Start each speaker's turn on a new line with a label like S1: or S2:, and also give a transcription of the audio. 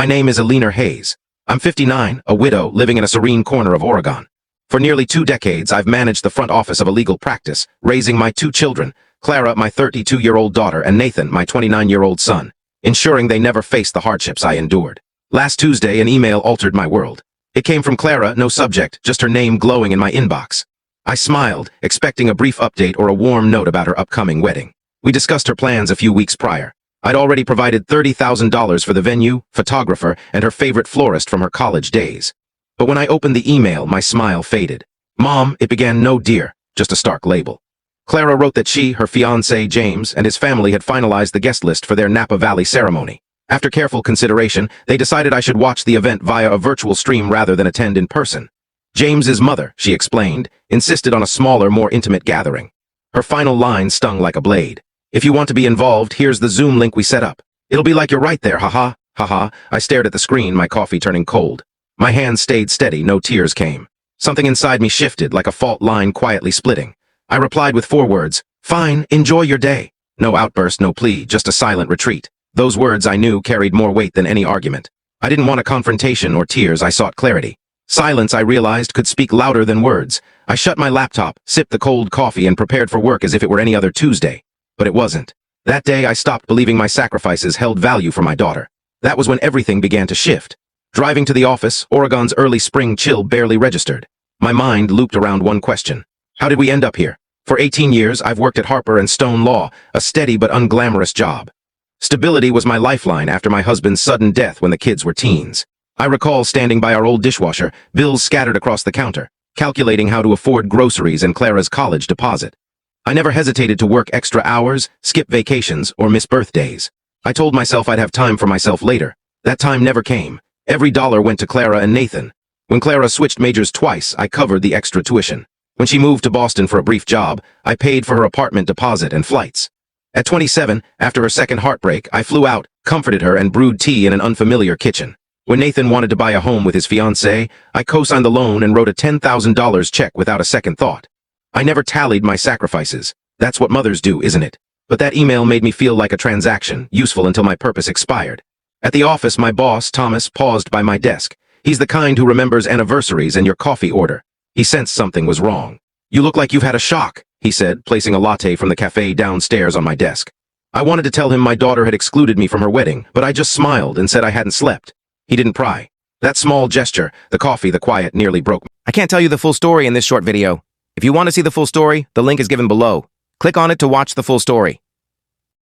S1: My name is Eleanor Hayes. I'm 59, a widow living in a serene corner of Oregon. For nearly 2 decades, I've managed the front office of a legal practice, raising my 2 children, Clara, my 32-year-old daughter, and Nathan, my 29-year-old son, ensuring they never faced the hardships I endured. Last Tuesday, an email altered my world. It came from Clara, no subject, just her name glowing in my inbox. I smiled, expecting a brief update or a warm note about her upcoming wedding. We discussed her plans a few weeks prior. I'd already provided $30,000 for the venue, photographer, and her favorite florist from her college days. But when I opened the email, my smile faded. Mom, it began, no dear, just a stark label. Clara wrote that she, her fiancé James, and his family had finalized the guest list for their Napa Valley ceremony. After careful consideration, they decided I should watch the event via a virtual stream rather than attend in person. James's mother, she explained, insisted on a smaller, more intimate gathering. Her final line stung like a blade. If you want to be involved, here's the Zoom link we set up. It'll be like you're right there, haha, haha. I stared at the screen, my coffee turning cold. My hands stayed steady, no tears came. Something inside me shifted, like a fault line quietly splitting. I replied with 4 words, fine, enjoy your day. No outburst, no plea, just a silent retreat. Those words I knew carried more weight than any argument. I didn't want a confrontation or tears, I sought clarity. Silence, I realized, could speak louder than words. I shut my laptop, sipped the cold coffee, and prepared for work as if it were any other Tuesday. But it wasn't. That day, I stopped believing my sacrifices held value for my daughter. That was when everything began to shift. Driving to the office, Oregon's early spring chill barely registered. My mind looped around one question. How did we end up here? For 18 years, I've worked at Harper & Stone Law, a steady but unglamorous job. Stability was my lifeline after my husband's sudden death when the kids were teens. I recall standing by our old dishwasher, bills scattered across the counter, calculating how to afford groceries and Clara's college deposit. I never hesitated to work extra hours, skip vacations, or miss birthdays. I told myself I'd have time for myself later. That time never came. Every dollar went to Clara and Nathan. When Clara switched majors twice, I covered the extra tuition. When she moved to Boston for a brief job, I paid for her apartment deposit and flights. At 27, after her second heartbreak, I flew out, comforted her, and brewed tea in an unfamiliar kitchen. When Nathan wanted to buy a home with his fiancée, I co-signed the loan and wrote a $10,000 check without a second thought. I never tallied my sacrifices. That's what mothers do, isn't it? But that email made me feel like a transaction, useful until my purpose expired. At the office, my boss, Thomas, paused by my desk. He's the kind who remembers anniversaries and your coffee order. He sensed something was wrong. You look like you've had a shock, he said, placing a latte from the cafe downstairs on my desk. I wanted to tell him my daughter had excluded me from her wedding, but I just smiled and said I hadn't slept. He didn't pry. That small gesture, the coffee, the quiet, nearly broke me.
S2: I can't tell you the full story in this short video. If you want to see the full story, the link is given below. Click on it to watch the full story.